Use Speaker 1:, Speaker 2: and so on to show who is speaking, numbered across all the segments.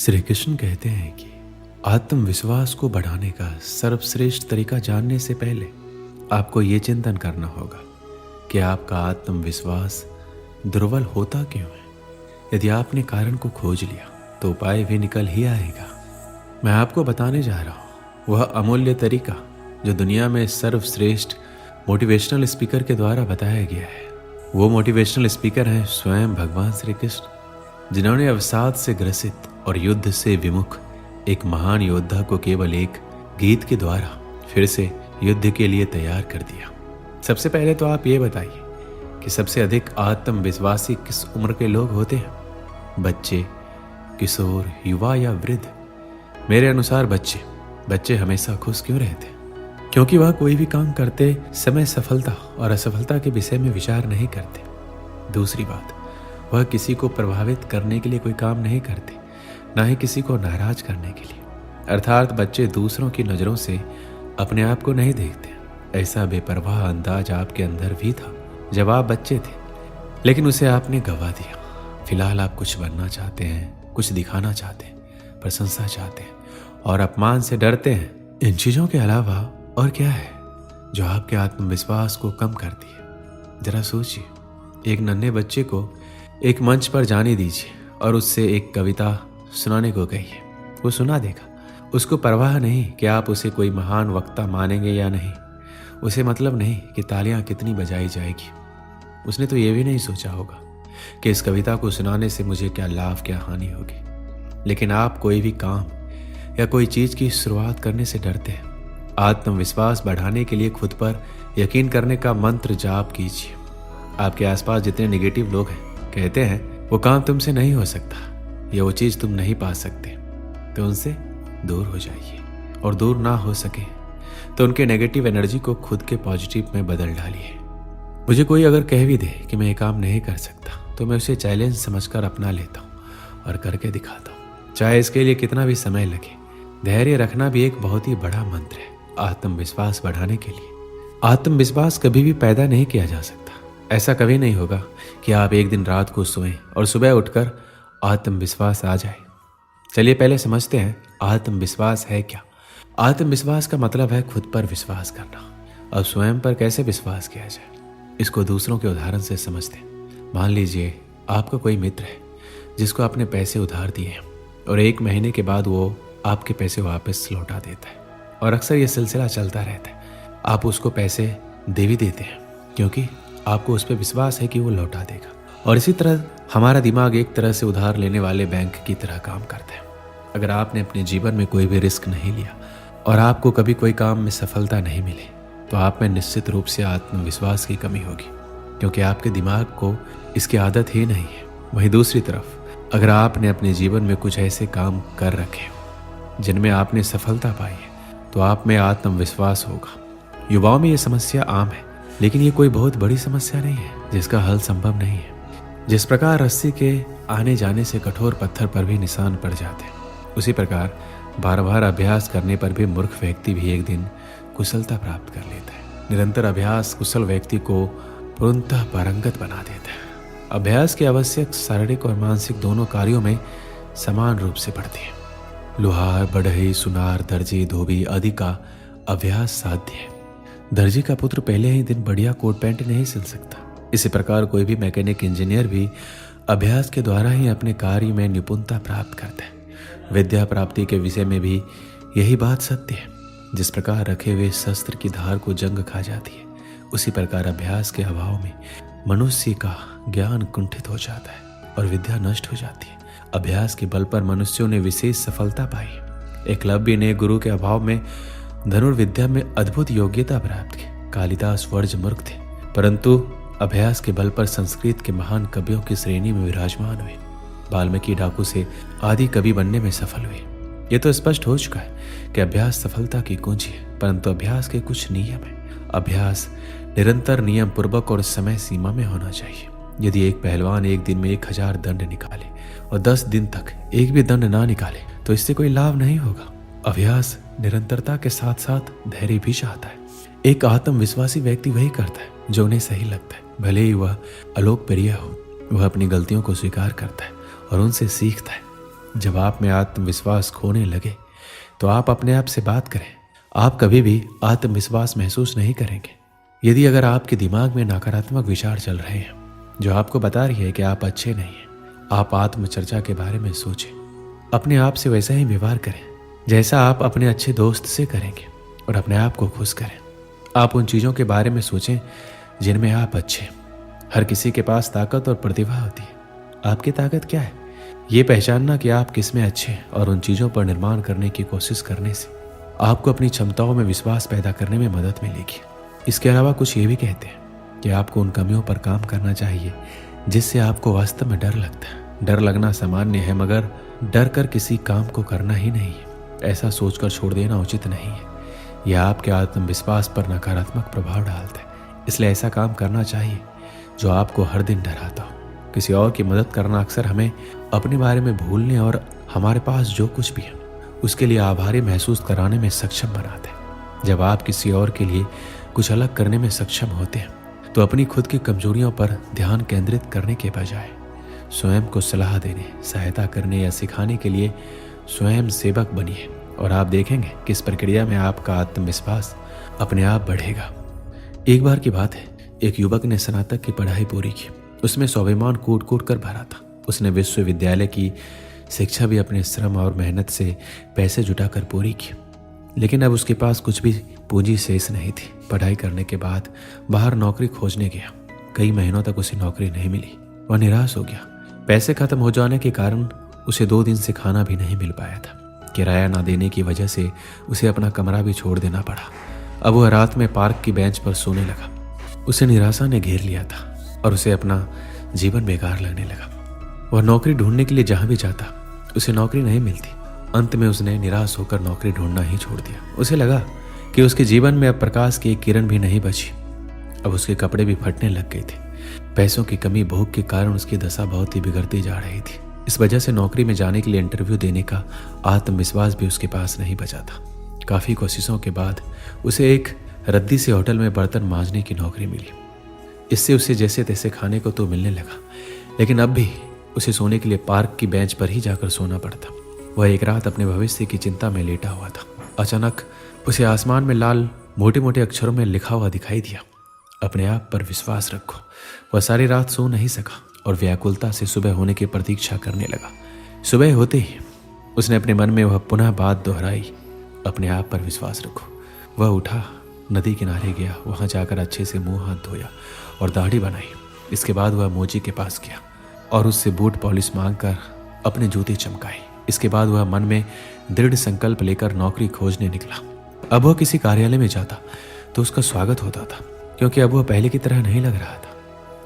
Speaker 1: श्री कृष्ण कहते हैं कि आत्मविश्वास को बढ़ाने का सर्वश्रेष्ठ तरीका जानने से पहले आपको ये चिंतन करना होगा कि आपका आत्मविश्वास दुर्बल होता क्यों है। यदि आपने कारण को खोज लिया तो उपाय भी निकल ही आएगा। मैं आपको बताने जा रहा हूँ वह अमूल्य तरीका जो दुनिया में सर्वश्रेष्ठ मोटिवेशनल स्पीकर के द्वारा बताया गया है। वो मोटिवेशनल स्पीकर हैं स्वयं भगवान श्री कृष्ण, जिन्होंने अवसाद से ग्रसित और युद्ध से विमुख एक महान योद्धा को केवल एक गीत के द्वारा फिर से युद्ध के लिए तैयार कर दिया। सबसे पहले तो आप ये बताइए कि सबसे अधिक आत्मविश्वासी किस उम्र के लोग होते हैं? बच्चे, किशोर, युवा या वृद्ध? मेरे अनुसार बच्चे हमेशा खुश क्यों रहते हैं? क्योंकि वह कोई भी काम करते समय सफलता और असफलता के विषय में विचार नहीं करते। दूसरी बात, वह किसी को प्रभावित करने के लिए कोई काम नहीं करते, ना ही किसी को नाराज करने के लिए। अर्थात बच्चे दूसरों की नजरों से अपने आप को नहीं देखते। ऐसा बेपरवाह अंदाज आपके अंदर भी था जब आप बच्चे थे, लेकिन उसे आपने गवा दिया। फिलहाल आप कुछ बनना चाहते हैं, कुछ दिखाना चाहते हैं, प्रशंसा चाहते हैं और अपमान से डरते हैं। इन चीजों के अलावा और क्या है जो आपके आत्मविश्वास को कम करती है? जरा सोचिए, एक नन्हे बच्चे को एक मंच पर जाने दीजिए और उससे एक कविता सुनाने को कहिए, वो सुना देगा। उसको परवाह नहीं कि आप उसे कोई महान वक्ता मानेंगे या नहीं। उसे मतलब नहीं कि तालियां कितनी बजाई जाएगी। उसने तो ये भी नहीं सोचा होगा कि इस कविता को सुनाने से मुझे क्या लाभ, क्या हानि होगी। लेकिन आप कोई भी काम या कोई चीज की शुरुआत करने से डरते हैं। आत्मविश्वास बढ़ाने के लिए खुद पर यकीन करने का मंत्र जाप कीजिए। आपके आसपास जितने नेगेटिव लोग हैं कहते हैं वो काम तुमसे नहीं हो सकता या वो चीज तुम नहीं पा सकते, तो उनसे दूर हो जाइए। और दूर ना हो सके तो उनके नेगेटिव एनर्जी को खुद के पॉजिटिव में बदल डालिए। मुझे कोई अगर कह भी दे कि मैं ये काम नहीं कर सकता तो मैं उसे चैलेंज समझकर अपना लेता हूँ और करके दिखाता हूँ, चाहे इसके लिए कितना भी समय लगे। धैर्य रखना भी एक बहुत ही बड़ा मंत्र है आत्मविश्वास बढ़ाने के लिए। आत्मविश्वास कभी भी पैदा नहीं किया जा सकता। ऐसा कभी नहीं होगा कि आप एक दिन रात को सोएं और सुबह उठकर आत्मविश्वास आ जाए। चलिए पहले समझते हैं आत्मविश्वास है क्या। आत्मविश्वास का मतलब है खुद पर विश्वास करना। अब स्वयं पर कैसे विश्वास किया जाए, इसको दूसरों के उदाहरण से समझते हैं। मान लीजिए आपका कोई मित्र है जिसको आपने पैसे उधार दिए हैं और 1 महीने के बाद वो आपके पैसे वापस लौटा देता है, और अक्सर ये सिलसिला चलता रहता है। आप उसको पैसे दे भी देते हैं क्योंकि आपको उस पर विश्वास है कि वो लौटा देगा। और इसी तरह हमारा दिमाग एक तरह से उधार लेने वाले बैंक की तरह काम करता है। अगर आपने अपने जीवन में कोई भी रिस्क नहीं लिया और आपको कभी कोई काम में सफलता नहीं मिली तो आप में निश्चित रूप से आत्मविश्वास की कमी होगी, क्योंकि आपके दिमाग को इसकी आदत ही नहीं है। वहीं दूसरी तरफ अगर आपने अपने जीवन में कुछ ऐसे काम कर रखे जिनमें आपने सफलता पाई है तो आप में आत्मविश्वास होगा। युवाओं में ये समस्या आम है, लेकिन ये कोई बहुत बड़ी समस्या नहीं है जिसका हल संभव नहीं है। जिस प्रकार रस्सी के आने जाने से कठोर पत्थर पर भी निशान पड़ जाते हैं, उसी प्रकार बार बार अभ्यास करने पर भी मूर्ख व्यक्ति भी एक दिन कुशलता प्राप्त कर लेता है। निरंतर अभ्यास कुशल व्यक्ति को पूर्णतः पारंगत बना देता है। अभ्यास की आवश्यक शारीरिक और मानसिक दोनों कार्यों में समान रूप से बढ़ती है। लोहार, बढ़ई, सुनार, दर्जी, धोबी आदि का अभ्यास साध्य है। दर्जी का पुत्र पहले ही दिन बढ़िया कोट पैंट नहीं सिल सकता। इसी प्रकार कोई भी मैकेनिक इंजीनियर भी अभ्यास के द्वारा ही अपने कार्य में निपुणता प्राप्त करता है। विद्या प्राप्ति के विषय में भी यही बात सत्य है। जिस प्रकार रखे हुए शस्त्र की धार को जंग खा जाती है, उसी प्रकार अभ्यास के अभाव में मनुष्य का ज्ञान कुंठित हो जाता है और विद्या नष्ट हो जाती है। अभ्यास के बल पर मनुष्यों ने विशेष सफलता पाई। एकलव्य ने गुरु के अभाव में धनुर्विद्या में अद्भुत योग्यता प्राप्त की। कालिदास वर्ज मूर्ख थे, परंतु अभ्यास के बल पर संस्कृत के महान कवियों की श्रेणी में विराजमान हुए। वाल्मीकि डाकू से आदि कवि बनने में सफल हुए। ये तो स्पष्ट हो चुका है कि अभ्यास सफलता की कुंजी है, परंतु अभ्यास के कुछ नियम है। अभ्यास निरंतर नियम पूर्वक और समय सीमा में होना चाहिए। यदि एक पहलवान एक दिन में 1000 दंड निकाले और 10 दिन तक एक भी दंड ना निकाले तो इससे कोई लाभ नहीं होगा। अभ्यास निरंतरता के साथ साथ धैर्य भी चाहता है। एक आत्मविश्वासी व्यक्ति वही करता है जो उन्हें सही लगता है, भले ही वह अलोकप्रिय हो। वह अपनी गलतियों को स्वीकार करता है और उनसे सीखता है। जब आप में आत्मविश्वास खोने लगे तो आप अपने आप से बात करें। आप कभी भी आत्मविश्वास महसूस नहीं करेंगे। यदि अगर आपके दिमाग में नकारात्मक विचार चल रहे हैं जो आपको बता रही है कि आप अच्छे नहीं हैं, आप आत्मचर्चा के बारे में सोचें। अपने आप से वैसा ही व्यवहार करें जैसा आप अपने अच्छे दोस्त से करेंगे और अपने आप को खुश करें। आप उन चीज़ों के बारे में सोचें जिनमें आप अच्छे हैं। हर किसी के पास ताकत और प्रतिभा होती है। आपकी ताकत क्या है? ये पहचानना कि आप किस में अच्छे हैं और उन चीज़ों पर निर्माण करने की कोशिश करने से आपको अपनी क्षमताओं में विश्वास पैदा करने में मदद मिलेगी। इसके अलावा कुछ ये भी कहते हैं कि आपको उन कमियों पर काम करना चाहिए जिससे आपको वास्तव में डर लगता है। डर लगना सामान्य है, मगर डर कर किसी काम को करना ही नहीं है। ऐसा सोचकर छोड़ देना उचित नहीं है। यह आपके आत्मविश्वास पर नकारात्मक प्रभाव डालता है। इसलिए ऐसा काम करना चाहिए जो आपको हर दिन डराता हो। किसी और की मदद करना अक्सर हमें अपने बारे में भूलने और हमारे पास जो कुछ भी है उसके लिए आभारी महसूस कराने में सक्षम बनाता है। जब आप किसी और के लिए कुछ अलग करने में सक्षम होते हैं तो अपनी खुद की कमजोरियों पर ध्यान केंद्रित करने के बजाय स्वयं को सलाह देने, सहायता करने या सिखाने के लिए स्वयं सेवक बनिए और आप देखेंगे कि इस प्रक्रिया में आपका आत्मविश्वास अपने आप बढ़ेगा। एक बार की बात है, एक युवक ने स्नातक की पढ़ाई पूरी की। उसमें स्वाभिमान कूट कूट कर भरा था। उसने विश्वविद्यालय की शिक्षा भी अपने श्रम और मेहनत से पैसे जुटाकर पूरी की, लेकिन अब उसके पास कुछ भी पूंजी शेष नहीं थी। पढ़ाई करने के बाद बाहर नौकरी खोजने गया। कई महीनों तक उसे नौकरी नहीं मिली। वह निराश हो गया। पैसे खत्म हो जाने के कारण उसे 2 दिन से खाना भी नहीं मिल पाया था। किराया ना देने की वजह से उसे अपना कमरा भी छोड़ देना पड़ा। अब वह रात में पार्क की बेंच पर सोने लगा। उसे निराशा ने घेर लिया था और उसे अपना जीवन बेकार लगने लगा। वह नौकरी ढूंढने के लिए जहां भी जाता उसे नौकरी नहीं मिलती। अंत में उसने निराश होकर नौकरी ढूंढना ही छोड़ दिया। उसे लगा कि उसके जीवन में अब प्रकाश की एक किरण भी नहीं बची। अब उसके कपड़े भी फटने लग गए थे। पैसों की कमी, भूख के कारण उसकी दशा बहुत ही बिगड़ती जा रही थी। इस वजह से नौकरी में जाने के लिए इंटरव्यू देने का आत्मविश्वास भी उसके पास नहीं बचा था। काफी कोशिशों के बाद उसे एक रद्दी से होटल में बर्तन मांजने की नौकरी मिली। इससे उसे जैसे तैसे खाने को तो मिलने लगा, लेकिन अब भी उसे सोने के लिए पार्क की बेंच पर ही जाकर सोना पड़ता। वह एक रात अपने भविष्य की चिंता में लेटा हुआ था। अचानक उसे आसमान में लाल मोटे मोटे अक्षरों में लिखा हुआ दिखाई दिया, अपने आप पर विश्वास रखो। वह सारी रात सो नहीं सका और व्याकुलता से सुबह होने की प्रतीक्षा करने लगा। सुबह होते ही उसने अपने मन में वह पुनः बात दोहराई, अपने आप पर विश्वास रखो। वह उठा, नदी किनारे गया। वहां जाकर अच्छे से मुंह हाथ धोया और दाढ़ी बनाई। इसके बाद वह मोची के पास गया और उससे बूट पॉलिश मांगकर अपने जूते चमकाए। इसके बाद वह मन में दृढ़ संकल्प लेकर नौकरी खोजने निकला। अब वह किसी कार्यालय में जाता तो उसका स्वागत होता था, क्योंकि अब वह पहले की तरह नहीं लग रहा था।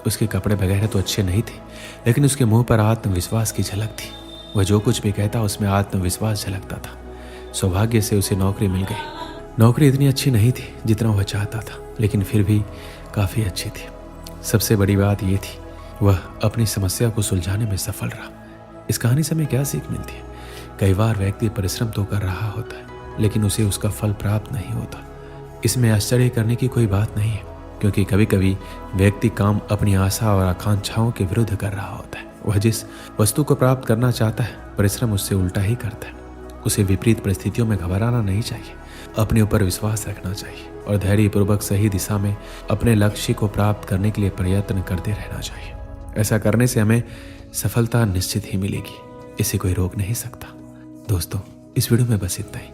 Speaker 1: उसके कपड़े वगैरह तो अच्छे नहीं थे, लेकिन उसके मुंह पर आत्मविश्वास की झलक थी। वह जो कुछ भी कहता उसमें आत्मविश्वास झलकता था। सौभाग्य से उसे नौकरी मिल गई। नौकरी इतनी अच्छी नहीं थी जितना वह चाहता था, लेकिन फिर भी काफ़ी अच्छी थी। सबसे बड़ी बात यह थी, वह अपनी समस्या को सुलझाने में सफल रहा। इस कहानी से हमें क्या सीख मिलती है? कई बार व्यक्ति परिश्रम तो कर रहा होता है, लेकिन उसे उसका फल प्राप्त नहीं होता। इसमें आश्चर्य करने की कोई बात नहीं है, क्योंकि कभी कभी व्यक्ति काम अपनी आशा और आकांक्षाओं के विरुद्ध कर रहा होता है। वह जिस वस्तु को प्राप्त करना चाहता है, परिश्रम उससे उल्टा ही करता है। उसे विपरीत परिस्थितियों में घबराना नहीं चाहिए, अपने ऊपर विश्वास रखना चाहिए और धैर्यपूर्वक सही दिशा में अपने लक्ष्य को प्राप्त करने के लिए प्रयत्न करते रहना चाहिए। ऐसा करने से हमें सफलता निश्चित ही मिलेगी, इसे कोई रोक नहीं सकता। दोस्तों, इस वीडियो में बस इतना ही।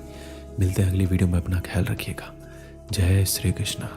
Speaker 1: मिलते हैं अगली वीडियो में। अपना ख्याल रखिएगा। जय श्री कृष्णा।